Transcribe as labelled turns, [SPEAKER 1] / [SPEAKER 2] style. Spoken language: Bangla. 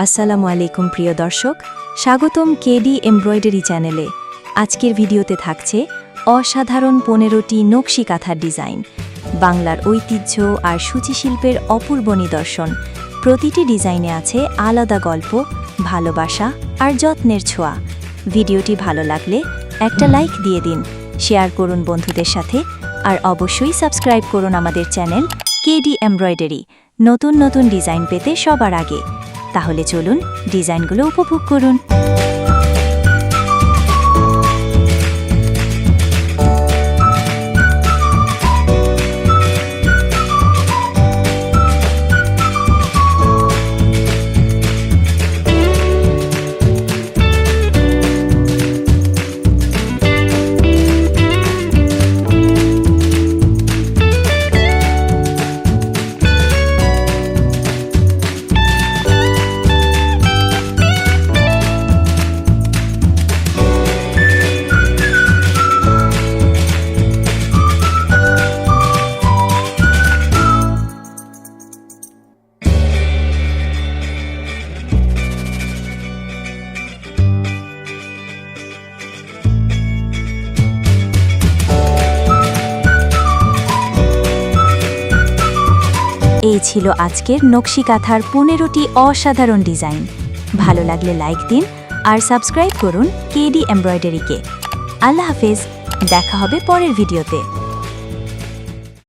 [SPEAKER 1] আসসালামু আলাইকুম প্রিয় দর্শক, স্বাগতম কেডি এমব্রয়ডারি চ্যানেলে। আজকের ভিডিওতে থাকছে অসাধারণ 15টি নকশি কাঁথার ডিজাইন, বাংলার ঐতিহ্য আর সূচিশিল্পের অপূর্ব নিদর্শন। প্রতিটি ডিজাইনে আছে আলাদা গল্প, ভালোবাসা আর যত্নের ছোঁয়া। ভিডিওটি ভালো লাগলে একটা লাইক দিয়ে দিন, শেয়ার করুন বন্ধুদের সাথে, আর অবশ্যই সাবস্ক্রাইব করুন আমাদের চ্যানেল কেডি এমব্রয়ডারি, নতুন নতুন ডিজাইন পেতে সবার আগে। তাহলে চলুন ডিজাইনগুলো উপভোগ করুন। এই ছিল আজকের নকশি কাঁথার 15টি অসাধারণ ডিজাইন। ভালো লাগলে লাইক দিন আর সাবস্ক্রাইব করুন কেডি এমব্রয়ডারিকে। আল্লাহ হাফেজ, দেখা হবে পরের ভিডিওতে।